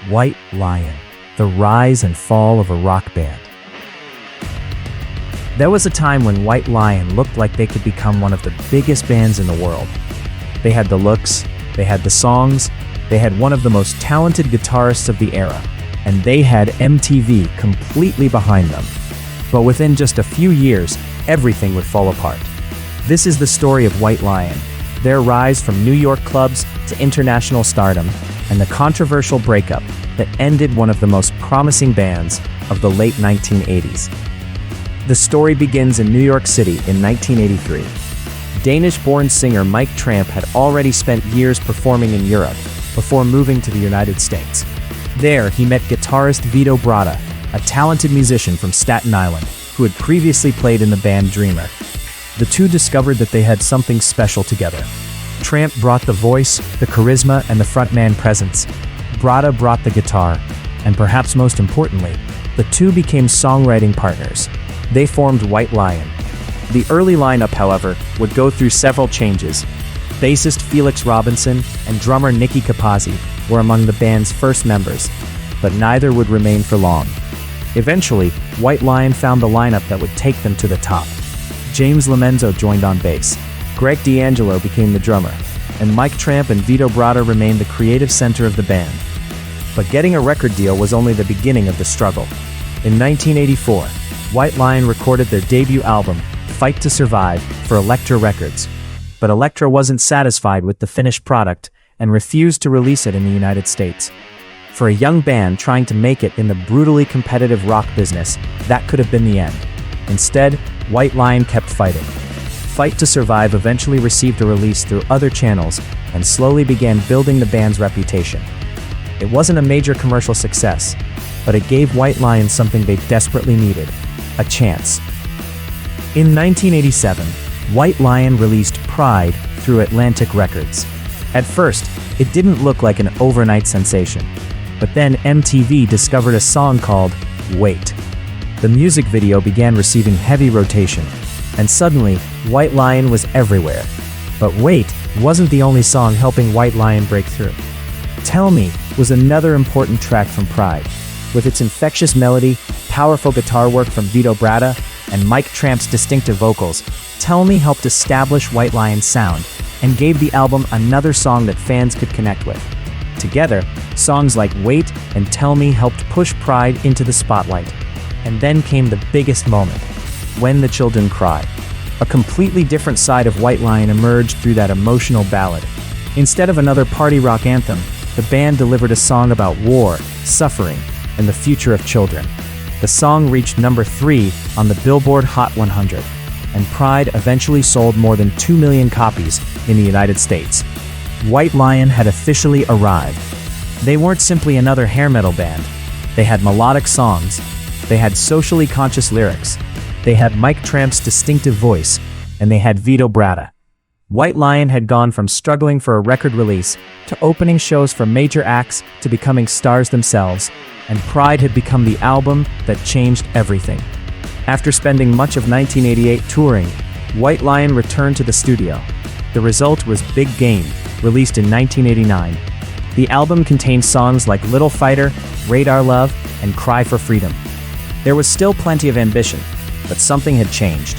White Lion, the rise and fall of a rock band. There was a time when White Lion looked like they could become one of the biggest bands in the world. They had the looks, they had the songs, they had one of the most talented guitarists of the era, and they had MTV completely behind them. But within just a few years, everything would fall apart. This is the story of White Lion, their rise from New York clubs to international stardom, and the controversial breakup that ended one of the most promising bands of the late 1980s. The story begins in New York City in 1983. Danish-born singer Mike Tramp had already spent years performing in Europe before moving to the United States. There, he met guitarist Vito Bratta, a talented musician from Staten Island who had previously played in the band Dreamer. The two discovered that they had something special together. Tramp brought the voice, the charisma, and the frontman presence. Bratta brought the guitar, and perhaps most importantly, the two became songwriting partners. They formed White Lion. The early lineup, however, would go through several changes. Bassist Felix Robinson and drummer Nicky Capazzi were among the band's first members, but neither would remain for long. Eventually, White Lion found the lineup that would take them to the top. James Lomenzo joined on bass, Greg D'Angelo became the drummer, and Mike Tramp and Vito Bratta remained the creative center of the band. But getting a record deal was only the beginning of the struggle. In 1984, White Lion recorded their debut album, Fight to Survive, for Elektra Records. But Elektra wasn't satisfied with the finished product and refused to release it in the United States. For a young band trying to make it in the brutally competitive rock business, that could have been the end. Instead, White Lion kept fighting. Fight to Survive eventually received a release through other channels and slowly began building the band's reputation. It wasn't a major commercial success, but it gave White Lion something they desperately needed: a chance. In 1987, White Lion released Pride through Atlantic Records. At first, it didn't look like an overnight sensation, but then MTV discovered a song called Wait. The music video began receiving heavy rotation, and suddenly, White Lion was everywhere. But Wait wasn't the only song helping White Lion break through. Tell Me was another important track from Pride. With its infectious melody, powerful guitar work from Vito Bratta, and Mike Tramp's distinctive vocals, Tell Me helped establish White Lion's sound and gave the album another song that fans could connect with. Together, songs like Wait and Tell Me helped push Pride into the spotlight. And then came the biggest moment: When the Children Cry. A completely different side of White Lion emerged through that emotional ballad. Instead of another party rock anthem, the band delivered a song about war, suffering, and the future of children. The song reached number 3 on the Billboard Hot 100, and Pride eventually sold more than 2 million copies in the United States. White Lion had officially arrived. They weren't simply another hair metal band. They had melodic songs. They had socially conscious lyrics. They had Mike Tramp's distinctive voice, and they had Vito Bratta. White Lion had gone from struggling for a record release to opening shows for major acts to becoming stars themselves, and Pride had become the album that changed everything. After spending much of 1988 touring, White Lion returned to the studio. The result was Big Game, released in 1989. The album contained songs like Little Fighter, Radar Love, and Cry for Freedom. There was still plenty of ambition, but something had changed.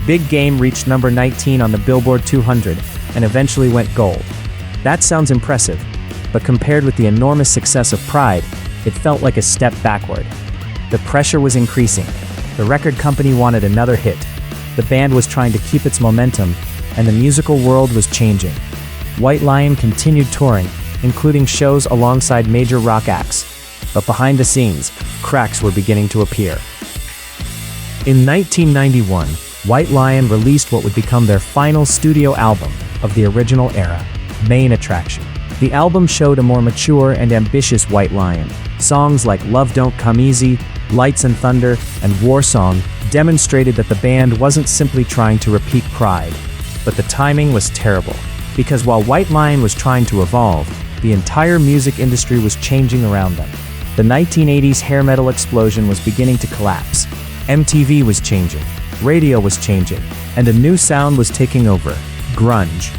Big Game reached number 19 on the Billboard 200 and eventually went gold. That sounds impressive, but compared with the enormous success of Pride, it felt like a step backward. The pressure was increasing. The record company wanted another hit. The band was trying to keep its momentum, and the musical world was changing. White Lion continued touring, including shows alongside major rock acts. But behind the scenes, cracks were beginning to appear. In 1991, White Lion released what would become their final studio album of the original era, Main Attraction. The album showed a more mature and ambitious White Lion. Songs like Love Don't Come Easy, Lights and Thunder, and War Song demonstrated that the band wasn't simply trying to repeat Pride. But the timing was terrible, because while White Lion was trying to evolve, the entire music industry was changing around them. The 1980s hair metal explosion was beginning to collapse. MTV was changing, radio was changing, and a new sound was taking over: grunge.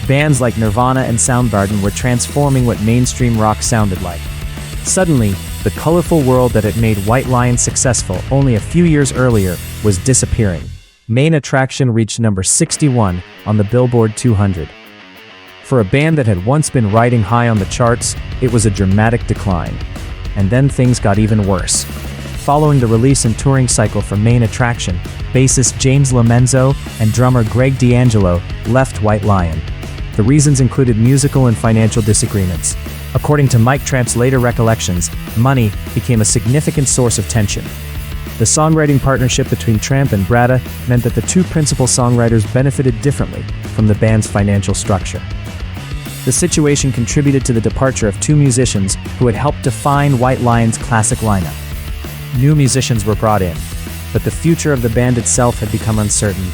Bands like Nirvana and Soundgarden were transforming what mainstream rock sounded like. Suddenly, the colorful world that had made White Lion successful only a few years earlier was disappearing. Main Attraction reached number 61 on the Billboard 200. For a band that had once been riding high on the charts, it was a dramatic decline. And then things got even worse. Following the release and touring cycle for Main Attraction, bassist James Lomenzo and drummer Greg D'Angelo left White Lion. The reasons included musical and financial disagreements. According to Mike Tramp's later recollections, money became a significant source of tension. The songwriting partnership between Tramp and Bratta meant that the two principal songwriters benefited differently from the band's financial structure. The situation contributed to the departure of two musicians who had helped define White Lion's classic lineup. New musicians were brought in, but the future of the band itself had become uncertain.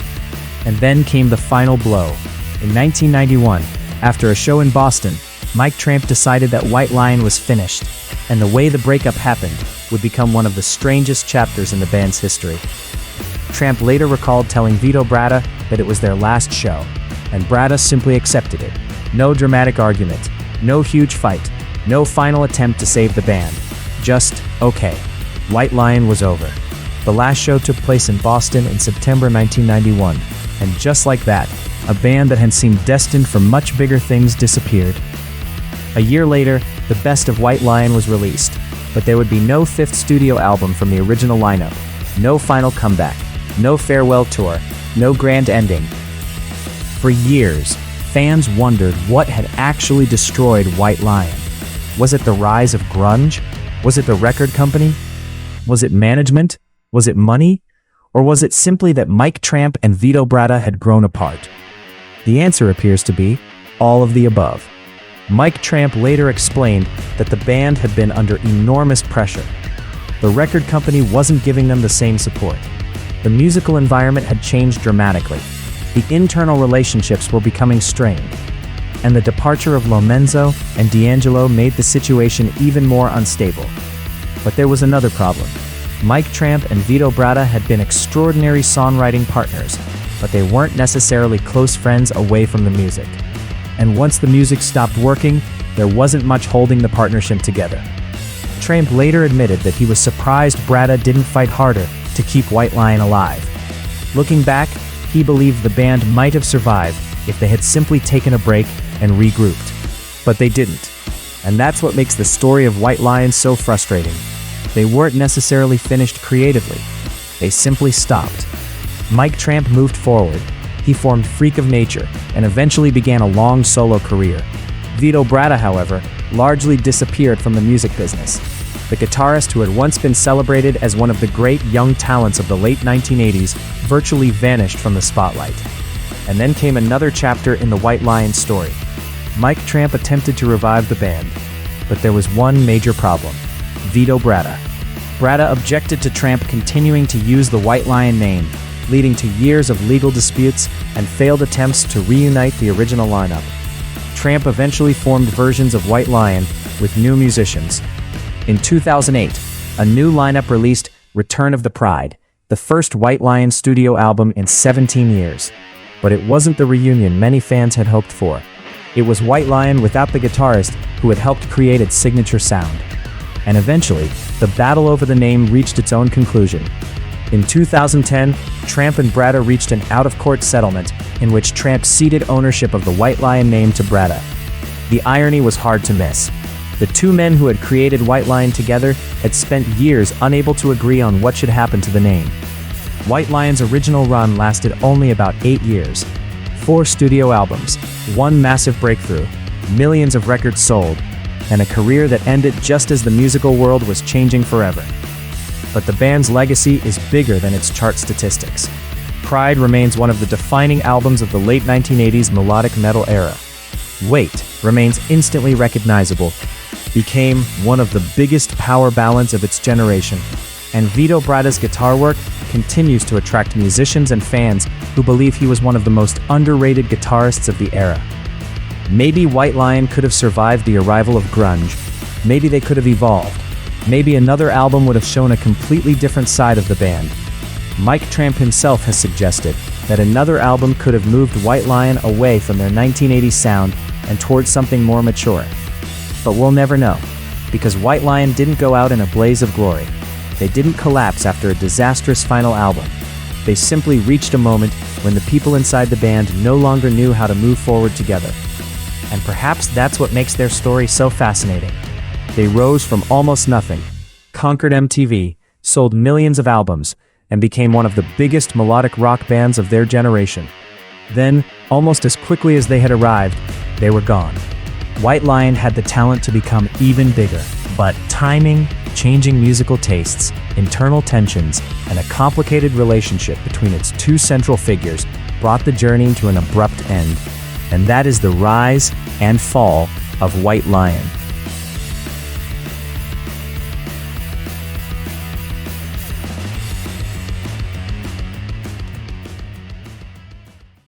And then came the final blow. In 1991, after a show in Boston, Mike Tramp decided that White Lion was finished, and the way the breakup happened would become one of the strangest chapters in the band's history. Tramp later recalled telling Vito Bratta that it was their last show, and Bratta simply accepted it. No dramatic argument, no huge fight, no final attempt to save the band. Just, okay. White Lion was over. The last show took place in Boston in September 1991, and just like that, a band that had seemed destined for much bigger things disappeared. A year later, the best of White Lion was released, but there would be no fifth studio album from the original lineup, no final comeback, no farewell tour, no grand ending. For years, fans wondered what had actually destroyed White Lion. Was it the rise of grunge? Was it the record company? Was it management? Was it money? Or was it simply that Mike Tramp and Vito Bratta had grown apart? The answer appears to be all of the above. Mike Tramp later explained that the band had been under enormous pressure. The record company wasn't giving them the same support. The musical environment had changed dramatically. The internal relationships were becoming strained. And the departure of Lomenzo and D'Angelo made the situation even more unstable. But there was another problem. Mike Tramp and Vito Bratta had been extraordinary songwriting partners, but they weren't necessarily close friends away from the music. And once the music stopped working, there wasn't much holding the partnership together. Tramp later admitted that he was surprised Bratta didn't fight harder to keep White Lion alive. Looking back, he believed the band might have survived if they had simply taken a break and regrouped. But they didn't. And that's what makes the story of White Lion so frustrating. They weren't necessarily finished creatively. They simply stopped. Mike Tramp moved forward. He formed Freak of Nature and eventually began a long solo career. Vito Bratta, however, largely disappeared from the music business. The guitarist who had once been celebrated as one of the great young talents of the late 1980s virtually vanished from the spotlight. And then came another chapter in the White Lion story. Mike Tramp attempted to revive the band, but there was one major problem: Vito Bratta. Bratta objected to Tramp continuing to use the White Lion name, leading to years of legal disputes and failed attempts to reunite the original lineup. Tramp eventually formed versions of White Lion with new musicians. In 2008, a new lineup released Return of the Pride, the first White Lion studio album in 17 years. But it wasn't the reunion many fans had hoped for. It was White Lion without the guitarist who had helped create its signature sound. And eventually, the battle over the name reached its own conclusion. In 2010, Tramp and Bratta reached an out-of-court settlement in which Tramp ceded ownership of the White Lion name to Bratta. The irony was hard to miss. The two men who had created White Lion together had spent years unable to agree on what should happen to the name. White Lion's original run lasted only about 8 years. 4 studio albums, 1 massive breakthrough, millions of records sold, and a career that ended just as the musical world was changing forever. But the band's legacy is bigger than its chart statistics. Pride remains one of the defining albums of the late 1980s melodic metal era. Wait remains instantly recognizable, became one of the biggest power ballads of its generation, and Vito Bratta's guitar work continues to attract musicians and fans who believe he was one of the most underrated guitarists of the era. Maybe White Lion could have survived the arrival of grunge. Maybe they could have evolved. Maybe another album would have shown a completely different side of the band. Mike Tramp himself has suggested that another album could have moved White Lion away from their 1980s sound and towards something more mature. But we'll never know. because White Lion didn't go out in a blaze of glory. They didn't collapse after a disastrous final album. They simply reached a moment when the people inside the band no longer knew how to move forward together. And perhaps that's what makes their story so fascinating. They rose from almost nothing, conquered MTV, sold millions of albums, and became one of the biggest melodic rock bands of their generation. Then, almost as quickly as they had arrived, they were gone. White Lion had the talent to become even bigger, but timing, changing musical tastes, internal tensions, and a complicated relationship between its two central figures brought the journey to an abrupt end. And that is the rise and fall of White Lion.